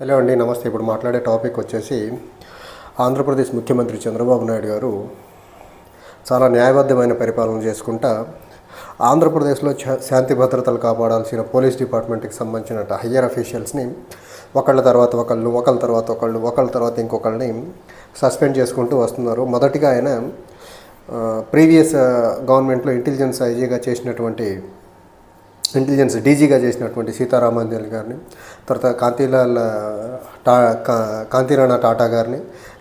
Hello అండి, నమస్తే. ఇప్పుడు మాట్లాడే టాపిక్ వచ్చేసి ఆంధ్రప్రదేశ్ ముఖ్యమంత్రి చంద్రబాబు నాయుడు గారు చాలా న్యాయబద్ధమైన పరిపాలన చేసుకుంటా ఆంధ్రప్రదేశ్లో శాంతి భద్రతలు కాపాడాల్సిన పోలీస్ డిపార్ట్మెంట్కి సంబంధించిన హయ్యర్ అఫీషియల్స్ని ఒకళ్ళ తర్వాత ఒకళ్ళ తర్వాత ఇంకొకళ్ళని సస్పెండ్ చేసుకుంటూ వస్తున్నారు. మొదటిగా ఆయన ప్రీవియస్ గవర్నమెంట్లో ఇంటెలిజెన్స్ డీజీగా చేసినటువంటి సీతారామాంజలి గారిని, తర్వాత కాంతిరాణా టాటా గారిని,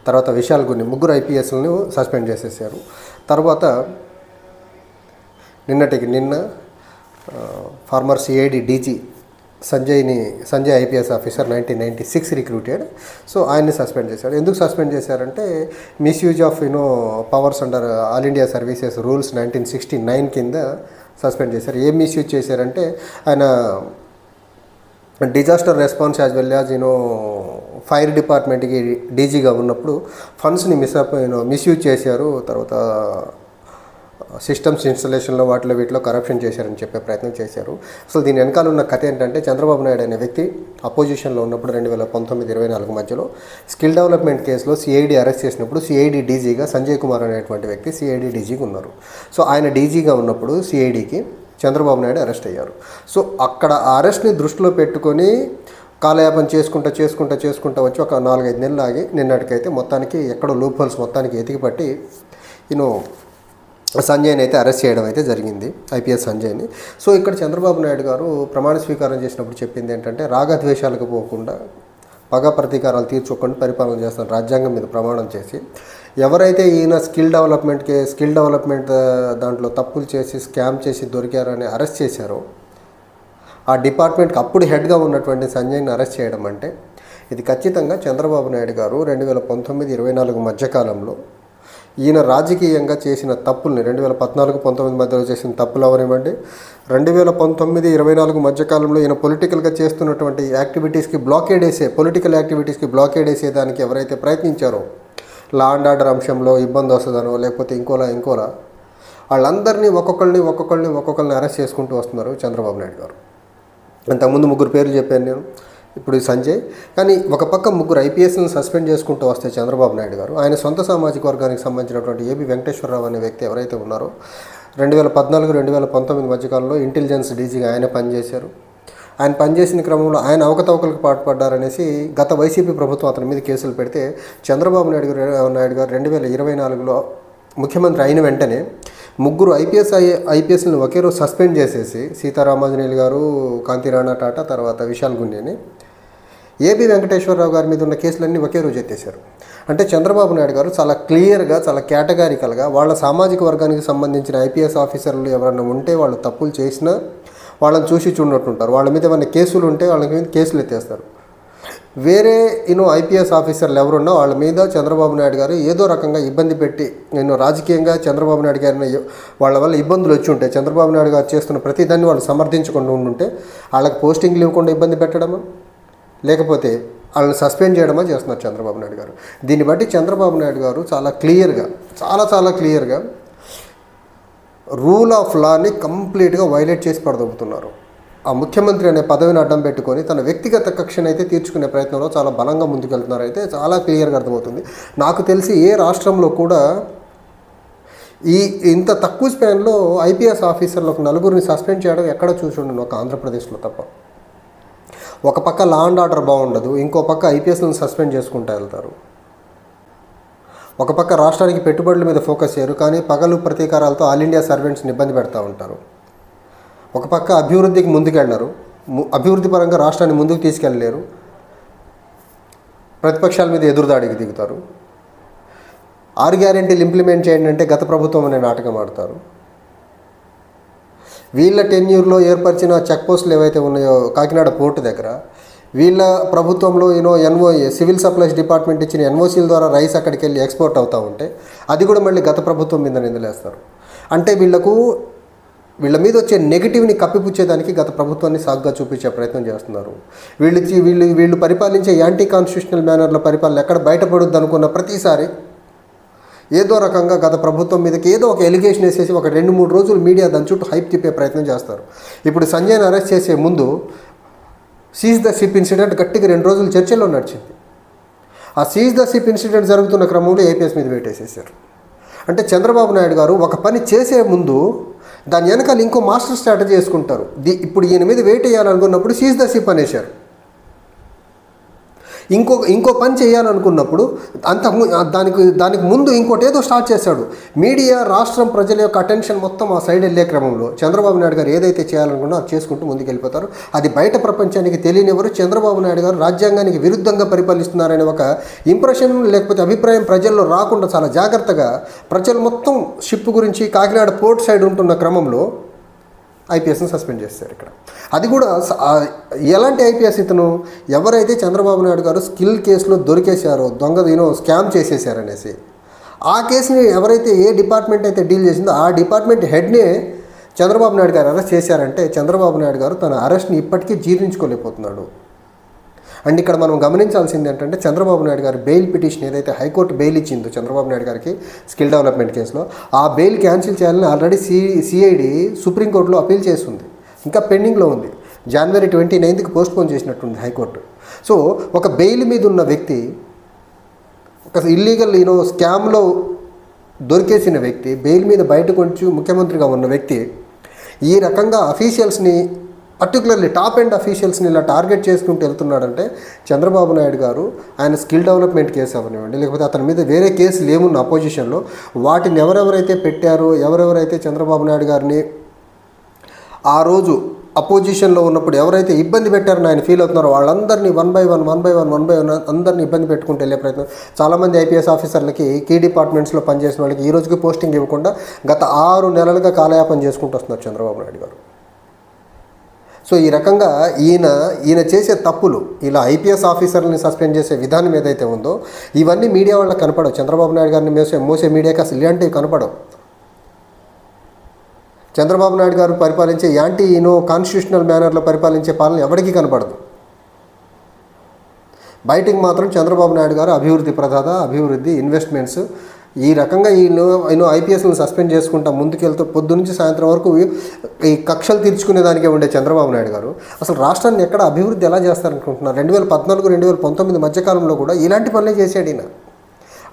తర్వాత విశాల్ గున్ని, ముగ్గురు ఐపీఎస్లను సస్పెండ్ చేసేసారు. తర్వాత నిన్న former CID DG Sanjay IPS officer 1996 recruited. So ఆయన్ని సస్పెండ్ చేశారు. ఎందుకు సస్పెండ్ చేశారంటే misuse of powers under All India Services Rules 1969 కింద సస్పెండ్ చేశారు. ఏం మిస్యూజ్ చేశారంటే ఆయన disaster response as well as fire డిపార్ట్మెంట్కి డీజీగా ఉన్నప్పుడు ఫండ్స్ని మిస్యూజ్ చేశారు. తర్వాత సిస్టమ్స్ ఇన్స్టలేషన్లో వీటిలో కరప్షన్ చేశారని చెప్పే ప్రయత్నం చేశారు. అసలు దీని వెనకాల ఉన్న కథ ఏంటంటే చంద్రబాబు నాయుడు అనే వ్యక్తి అపోజిషన్లో ఉన్నప్పుడు 2019-24 మధ్యలో స్కిల్ డెవలప్మెంట్ కేసులో సిఐడి అరెస్ట్ చేసినప్పుడు సిఐడి డీజీగా సంజయ్ కుమార్ అనేటువంటి వ్యక్తి సిఐడి డీజీగా ఉన్నారు. సో ఆయన డీజీగా ఉన్నప్పుడు సిఐడికి చంద్రబాబు నాయుడు అరెస్ట్ అయ్యారు. సో అక్కడ ఆ అరెస్ట్ని దృష్టిలో పెట్టుకొని కాలయాపన చేసుకుంటా వచ్చి ఒక 4-5 నెలలు ఆగి నిన్నటికైతే మొత్తానికి ఎక్కడో లూప్ హోల్స్ మొత్తానికి ఎతికిపట్టి సంజయ్ని అయితే అరెస్ట్ చేయడం అయితే జరిగింది, ఐపీఎస్ సంజయ్ని. సో ఇక్కడ చంద్రబాబు నాయుడు గారు ప్రమాణ స్వీకారం చేసినప్పుడు చెప్పింది ఏంటంటే రాగద్వేషాలకు పోకుండా పగ ప్రతీకారాలు తీర్చుకోకుండా పరిపాలన చేస్తున్నారు రాజ్యాంగం మీద ప్రమాణం చేసి. ఎవరైతే ఈయన స్కిల్ డెవలప్మెంట్ దాంట్లో తప్పులు చేసి స్కామ్ చేసి దొరికారని అరెస్ట్ చేశారో ఆ డిపార్ట్మెంట్కి అప్పుడు హెడ్గా ఉన్నటువంటి సంజయ్ని అరెస్ట్ చేయడం అంటే ఇది ఖచ్చితంగా చంద్రబాబు నాయుడు గారు 2019-24 మధ్యకాలంలో ఈయన రాజకీయంగా చేసిన తప్పుల్ని 2014-19 మధ్యలో చేసిన తప్పులు అవనివ్వండి, 2019-24 మధ్యకాలంలో ఈయన పొలిటికల్గా చేస్తున్నటువంటి పొలిటికల్ యాక్టివిటీస్కి బ్లాకేడ్ వేసేదానికి ఎవరైతే ప్రయత్నించారో, లా అండ్ ఆర్డర్ అంశంలో ఇబ్బంది వస్తుందనో లేకపోతే ఇంకోలా వాళ్ళందరినీ ఒక్కొక్కరిని అరెస్ట్ చేసుకుంటూ వస్తున్నారు చంద్రబాబు నాయుడు గారు. అంతకుముందు 3 పేర్లు చెప్పాను నేను, ఇప్పుడు సంజయ్. కానీ ఒక పక్క 3 ఐపీఎస్లను సస్పెండ్ చేసుకుంటూ వస్తే చంద్రబాబు నాయుడు గారు ఆయన సొంత సామాజిక వర్గానికి సంబంధించినటువంటి ఏబి వెంకటేశ్వరరావు అనే వ్యక్తి ఎవరైతే ఉన్నారో 2014-2019 మధ్యకాలంలో ఇంటెలిజెన్స్ డీజీగా ఆయన పనిచేశారు. ఆయన పనిచేసిన క్రమంలో ఆయన అవకతవకలకు పాటుపడ్డారనేసి గత వైసీపీ ప్రభుత్వం అతని మీద కేసులు పెడితే చంద్రబాబు నాయుడు గారు 2024లో ముఖ్యమంత్రి అయిన వెంటనే 3 ఐపీఎస్లను ఒకే రోజు సస్పెండ్ చేసేసి సీతారామాంజనేయులు గారు, కాంతిరాణా టాటా, తర్వాత విశాల్ గున్నేని, ఏబి వెంకటేశ్వరరావు గారి మీద ఉన్న కేసులన్నీ ఒకే రోజు ఎత్తేశారు. అంటే చంద్రబాబు నాయుడు గారు చాలా క్లియర్గా, చాలా కేటగారికల్గా వాళ్ళ సామాజిక వర్గానికి సంబంధించిన ఐపీఎస్ ఆఫీసర్లు ఎవరైనా ఉంటే వాళ్ళు తప్పులు చేసినా వాళ్ళని చూసి చూడనట్టుంటారు. వాళ్ళ మీద ఏమైనా కేసులు ఉంటే వాళ్ళ మీద కేసులు ఎత్తేస్తారు. వేరే ఐపీఎస్ ఆఫీసర్లు ఎవరున్నా వాళ్ళ మీద చంద్రబాబు నాయుడు గారు ఏదో రకంగా ఇబ్బంది పెట్టి రాజకీయంగా చంద్రబాబు నాయుడు గారిని వాళ్ళ వల్ల ఇబ్బందులు వచ్చి ఉంటే చంద్రబాబు నాయుడు గారు చేస్తున్న ప్రతిదాన్ని వాళ్ళు సమర్థించకుండా ఉండుంటే వాళ్ళకి పోస్టింగ్లు ఇవ్వకుండా ఇబ్బంది పెట్టడమా లేకపోతే వాళ్ళని సస్పెండ్ చేయడమా చేస్తున్నారు చంద్రబాబు నాయుడు గారు. దీన్ని బట్టి చంద్రబాబు నాయుడు గారు చాలా క్లియర్గా రూల్ ఆఫ్ లాని కంప్లీట్గా వైలేట్ చేసి పడదొబ్బుతున్నారు. ఆ ముఖ్యమంత్రి అనే పదవిని అడ్డం పెట్టుకొని తన వ్యక్తిగత కక్షను అయితే తీర్చుకునే ప్రయత్నంలో చాలా బలంగా ముందుకెళ్తున్నారు. అయితే చాలా క్లియర్గా అర్థమవుతుంది. నాకు తెలిసి ఏ రాష్ట్రంలో కూడా ఇంత తక్కువ స్పాన్లో ఐపీఎస్ ఆఫీసర్లకు 4 సస్పెండ్ చేయడం ఎక్కడ చూసి ఉండను, ఒక ఆంధ్రప్రదేశ్లో తప్ప. ఒక పక్క లా అండ్ ఆర్డర్ బాగుండదు, ఇంకో పక్క ఐపీఎస్లను సస్పెండ్ చేసుకుంటూ వెళ్తారు. ఒక పక్క రాష్ట్రానికి పెట్టుబడుల మీద ఫోకస్ చేయరు, కానీ పగలు ప్రతీకారాలతో ఆల్ ఇండియా సర్వెంట్స్ని ఇబ్బంది పెడతా ఉంటారు. ఒక పక్క అభివృద్ధికి ముందుకెళ్ళరు, అభివృద్ధి పరంగా రాష్ట్రాన్ని ముందుకు తీసుకెళ్ళలేరు, ప్రతిపక్షాల మీద ఎదురుదాడికి దిగుతారు. 6 గ్యారెంటీలు ఇంప్లిమెంట్ చేయండి అంటే గత ప్రభుత్వం అనే నాటకం ఆడతారు. వీళ్ళ టెన్యూర్లో ఏర్పరిచిన చెక్ పోస్టులు ఏవైతే ఉన్నాయో కాకినాడ పోర్టు దగ్గర, వీళ్ళ ప్రభుత్వంలో ఎన్ఓఏ సివిల్ సప్లైస్ డిపార్ట్మెంట్ ఇచ్చిన ఎన్ఓసీల ద్వారా రైస్ అక్కడికి వెళ్ళి ఎక్స్పోర్ట్ అవుతూ ఉంటే అది కూడా మళ్ళీ గత ప్రభుత్వం మీద నిందలేస్తారు. అంటే వీళ్ళ మీద వచ్చే నెగిటివ్ని కప్పిపుచ్చేదానికి గత ప్రభుత్వాన్ని సాగ్గా చూపించే ప్రయత్నం చేస్తున్నారు. వీళ్ళు పరిపాలించే యాంటీ కాన్స్టిట్యూషనల్ మేనర్ల పరిపాలన ఎక్కడ బయటపడుద్ది అనుకున్న ప్రతిసారి ఏదో రకంగా గత ప్రభుత్వం మీదకి ఏదో ఒక ఎలిగేషన్ వేసేసి ఒక 2-3 రోజులు మీడియా దాని చుట్టూ హైప్ తిప్పే ప్రయత్నం చేస్తారు. ఇప్పుడు సంజయ్ని అరెస్ట్ చేసే ముందు సీజ్ ద షిప్ ఇన్సిడెంట్ గట్టిగా 2 రోజులు చర్చల్లో నడిచింది. ఆ సీజ్ ద షిప్ ఇన్సిడెంట్ జరుగుతున్న క్రమంలో ఏపీఎస్ మీద వేటేసేసారు. అంటే చంద్రబాబు నాయుడు గారు ఒక పని చేసే ముందు దాని వెనకాల ఇంకో మాస్టర్ స్ట్రాటజీ చేసుకుంటారు. ఇప్పుడు ఈయన మీద వెయిట్ వేయాలనుకున్నప్పుడు సీజ్ ద షిప్ అనేశారు. ఇంకో పని చేయాలనుకున్నప్పుడు దానికి ముందు ఇంకోటి ఏదో స్టార్ట్ చేశాడు. మీడియా, రాష్ట్రం, ప్రజల యొక్క అటెన్షన్ మొత్తం ఆ సైడ్ వెళ్ళే క్రమంలో చంద్రబాబు నాయుడు గారు ఏదైతే చేయాలనుకున్నా అది చేసుకుంటూ ముందుకు వెళ్ళిపోతారు. అది బయట ప్రపంచానికి తెలియనివ్వరు. చంద్రబాబు నాయుడు గారు రాజ్యాంగానికి విరుద్ధంగా పరిపాలిస్తున్నారనే ఒక ఇంప్రెషన్ లేకపోతే అభిప్రాయం ప్రజల్లో రాకుండా చాలా జాగ్రత్తగా ప్రజలు మొత్తం షిప్ గురించి కాకినాడ పోర్ట్ సైడ్ ఉంటున్న క్రమంలో ఐపీఎస్ని సస్పెండ్ చేశారు. ఇక్కడ అది కూడా ఎలాంటి ఐపీఎస్ ఇతను, ఎవరైతే చంద్రబాబు నాయుడు గారు స్కిల్ కేసులో దొరికేశారో, స్కామ్ చేసేసారనేసి ఆ కేసుని ఎవరైతే ఏ డిపార్ట్మెంట్ అయితే డీల్ చేసిందో ఆ డిపార్ట్మెంట్ హెడ్నే చంద్రబాబు నాయుడు గారు అరెస్ట్ చేశారంటే చంద్రబాబు నాయుడు గారు తన అరెస్ట్ని ఇప్పటికీ జీర్ణించుకోలేకపోతున్నాడు. అండ్ ఇక్కడ మనం గమనించాల్సింది ఏంటంటే చంద్రబాబు నాయుడు గారి బెయిల్ పిటిషన్ ఏదైతే హైకోర్టు బెయిల్ ఇచ్చిందో చంద్రబాబు నాయుడు గారికి స్కిల్ డెవలప్మెంట్ కేసులో, ఆ బెయిల్ క్యాన్సిల్ చేయాలని ఆల్రెడీ సిఐడి సుప్రీంకోర్టులో అపీల్ చేస్తుంది. ఇంకా పెండింగ్లో ఉంది. January 29కి పోస్ట్పోన్ చేసినట్టుంది హైకోర్టు. సో ఒక బెయిల్ మీద ఉన్న వ్యక్తి, ఒక ఇల్లీగల్ స్కామ్లో దొరికేసిన వ్యక్తి, బెయిల్ మీద బయటకు వచ్చి ముఖ్యమంత్రిగా ఉన్న వ్యక్తి ఈ రకంగా అఫీషియల్స్ని, పర్టికులర్లీ టాప్ ఎండ్ అఫీషియల్స్ని ఇలా టార్గెట్ చేసుకుంటూ వెళ్తున్నాడంటే చంద్రబాబు నాయుడు గారు ఆయన స్కిల్ డెవలప్మెంట్ కేసు అవనివ్వండి, లేకపోతే అతని మీద వేరే కేసులు ఏమున్న అపోజిషన్లో వాటిని ఎవరెవరైతే పెట్టారో, ఎవరెవరైతే చంద్రబాబు నాయుడు గారిని ఆ రోజు అపోజిషన్లో ఉన్నప్పుడు ఎవరైతే ఇబ్బంది పెట్టారని ఆయన ఫీల్ అవుతున్నారో వాళ్ళందరినీ వన్ బై వన్ అందరినీ ఇబ్బంది పెట్టుకుంటూ వెళ్ళే ప్రయత్నం. చాలామంది ఐపీఎస్ ఆఫీసర్లకి కీ డిపార్ట్మెంట్స్లో పనిచేసిన వాళ్ళకి ఈ రోజుకి పోస్టింగ్ ఇవ్వకుండా గత 6 నెలలుగా కాలయాపన చేసుకుంటూ వస్తున్నారు చంద్రబాబు నాయుడు గారు. సో ఈ రకంగా ఈయన చేసే తప్పులు, ఇలా ఐపీఎస్ ఆఫీసర్లని సస్పెండ్ చేసే విధానం ఏదైతే ఉందో ఇవన్నీ మీడియా వాళ్ళకి కనపడవు. చంద్రబాబు నాయుడు గారిని మోసే మీడియాకి అసలు ఇలాంటివి కనపడవు. చంద్రబాబు నాయుడు గారు పరిపాలించే కాన్స్టిట్యూషనల్ మేనర్లో పరిపాలించే పాలన ఎవరికీ కనపడదు. బయటికి మాత్రం చంద్రబాబు నాయుడు గారు అభివృద్ధి ప్రదాత, అభివృద్ధి, ఇన్వెస్ట్మెంట్స్, ఈ రకంగా ఐపీఎస్లను సస్పెండ్ చేసుకుంటా ముందుకెళ్తూ పొద్దునుంచి సాయంత్రం వరకు ఈ కక్షలు తీర్చుకునేదానికే ఉండే చంద్రబాబు నాయుడు గారు అసలు రాష్ట్రాన్ని ఎక్కడ అభివృద్ధి ఎలా చేస్తారనుకుంటున్నారు? 2014-2019 మధ్యకాలంలో కూడా ఇలాంటి పనులే చేశాడు ఈయన.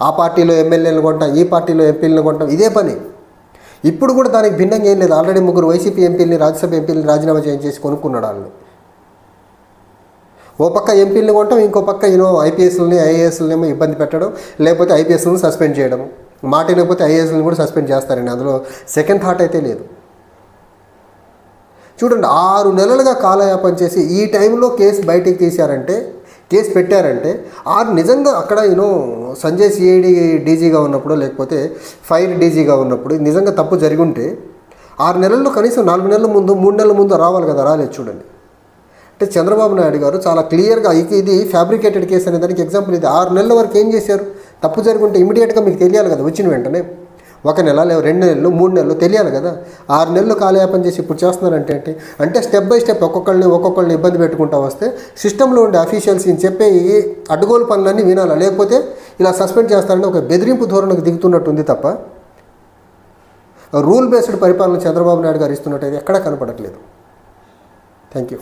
ఆ పార్టీలో ఎమ్మెల్యేలు కొంటాం, ఈ పార్టీలో ఎంపీలను కొంటాం, ఇదే పని. ఇప్పుడు కూడా దానికి భిన్నంగా ఏం లేదు. ఆల్రెడీ 3 వైసీపీ ఎంపీలని, రాజ్యసభ ఎంపీలని రాజీనామా చేయించేసి కొనుక్కున్నాడు వాళ్ళని. ఓ పక్క ఎంపీలని కొంటాం, ఇంకో పక్క ఐపీఎస్లని, ఐఏఎస్లనేమో ఇబ్బంది పెట్టడం, లేకపోతే ఐపీఎస్లను సస్పెండ్ చేయడం, మాట లేకపోతే ఐఏఎస్లను కూడా సస్పెండ్ చేస్తారండి. అందులో సెకండ్ థాట్ అయితే లేదు. చూడండి, 6 నెలలుగా కాలయాపన చేసి ఈ టైంలో కేసు బయటికి తీశారంటే, కేసు పెట్టారంటే నిజంగా అక్కడ సంజయ్ సిఐడి డీజీగా ఉన్నప్పుడు, లేకపోతే ఫైర్ డీజీగా ఉన్నప్పుడు నిజంగా తప్పు జరిగి ఉంటే 6 నెలల్లో కనీసం 4 నెలల ముందు, 3 నెలల ముందు రావాలి కదా, రాలేదు. చూడండి, అంటే చంద్రబాబు నాయుడు గారు చాలా క్లియర్గా ఇది ఫ్యాబ్రికేటెడ్ కేసు అనే దానికి ఎగ్జాంపుల్ ఇది. 6 నెలల వరకు ఏం చేశారు? తప్పు జరుగుంటే ఇమీడియట్గా మీకు తెలియాలి కదా, వచ్చిన వెంటనే 1 నెల, 2 నెలలు, 3 నెలలు తెలియాలి కదా. 6 నెలలు కాలయాపన చేసి ఇప్పుడు చేస్తున్నారంటే అంటే స్టెప్ బై స్టెప్ ఒక్కొక్కళ్ళని ఇబ్బంది పెట్టుకుంటా వస్తే సిస్టంలో ఉండే అఫీషియల్స్ చెప్పే ఈ అడ్డగోలు పనులన్నీ వినాలా, లేకపోతే ఇలా సస్పెండ్ చేస్తారని ఒక బెదిరింపు ధోరణికి దిగుతున్నట్టుంది తప్ప రూల్ బేస్డ్ పరిపాలన చంద్రబాబు నాయుడు గారు ఇస్తున్నట్టు ఎక్కడా కనపడట్లేదు. Thank you.